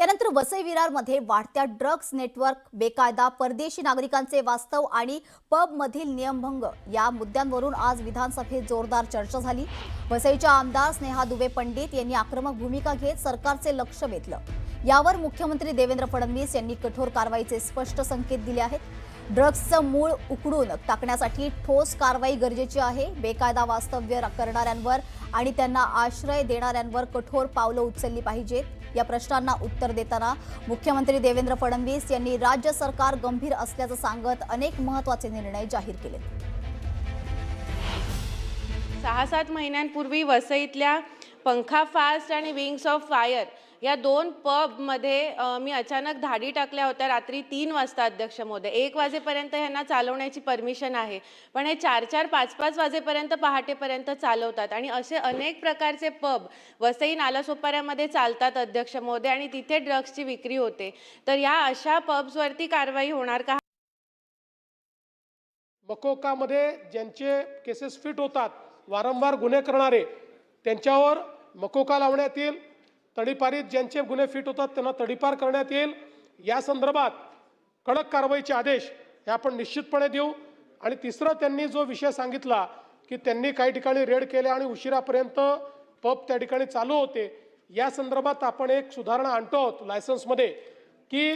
त्यानंतर वसई विरारमध्ये वाढत्या drugs network, बेकायदा परदेशी नागरिकांचे वास्तव आणि पब मधील नियमभंग या मुद्द्यांवरून आज विधानसभेत जोरदार चर्चा झाली। वसईच्या आमदार स्नेहा दुबे पंडित यांनी आक्रमक भूमिका घेत सरकारचे लक्ष वेधलं। यावर मुख्यमंत्री देवेंद्र फडणवीस यांनी कठोर कारवाईचे स्पष्ट संकेत दिले आहेत। ड्रग्जचं मूळ उखडून टाकण्यासाठी ठोस कारवाई गरजेची आहे। बेकायदा वास्तव्य करणाऱ्यांवर आणि त्यांना आश्रय देणाऱ्यांवर कठोर पावलं उचलली पाहिजेत। या प्रश्नांना उत्तर देताना मुख्यमंत्री देवेंद्र फडणवीस यांनी राज्य सरकार गंभीर असल्याचं सांगत अनेक महत्त्वाचे निर्णय जाहीर केले। 6-7 महिन्यांपूर्वी वसईतल्या पंखा फास्ट आणि विंग्स ऑफ फायर या दोन पबमध्ये मी अचानक धाडी टाकल्या होत्या रात्री 3 वाजता। अध्यक्ष महोदय, 1 वाजेपर्यंत ह्यांना चालवण्याची परमिशन आहे, पण हे 4-4, 5-5 वाजेपर्यंत पहाटेपर्यंत चालवतात आणि असे अनेक प्रकारचे पब वसई नालासोपाऱ्यामध्ये चालतात अध्यक्ष महोदय, आणि तिथे ड्रग्सची विक्री होते। तर या अशा पब्सवरती कारवाई होणार का? मकोकामध्ये ज्यांचे केसेस फिट होतात, वारंवार गुन्हे करणारे, त्यांच्यावर मकोका लावण्यात येईल। तडीपारीत ज्यांचे गुन्हे फिट होतात त्यांना तडीपार करण्यात येईल। या संदर्भात कडक कारवाईचे आदेश हे आपण निश्चितपणे देऊ। आणि तिसरं, त्यांनी जो विषय सांगितला की त्यांनी काही ठिकाणी रेड केले आणि उशिरापर्यंत पब त्या ठिकाणी चालू होते, या संदर्भात आपण एक सुधारणा आणतो आहोत लायसन्समध्ये की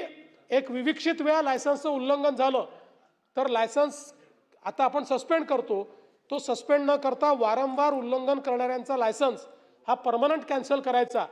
एक विविक्षित वेळा लायसन्सचं उल्लंघन झालं तर लायसन्स आता आपण सस्पेंड करतो, तो सस्पेंड न करता वारंवार उल्लंघन करणाऱ्यांचा लायसन्स हा परमनंट कॅन्सल करायचा।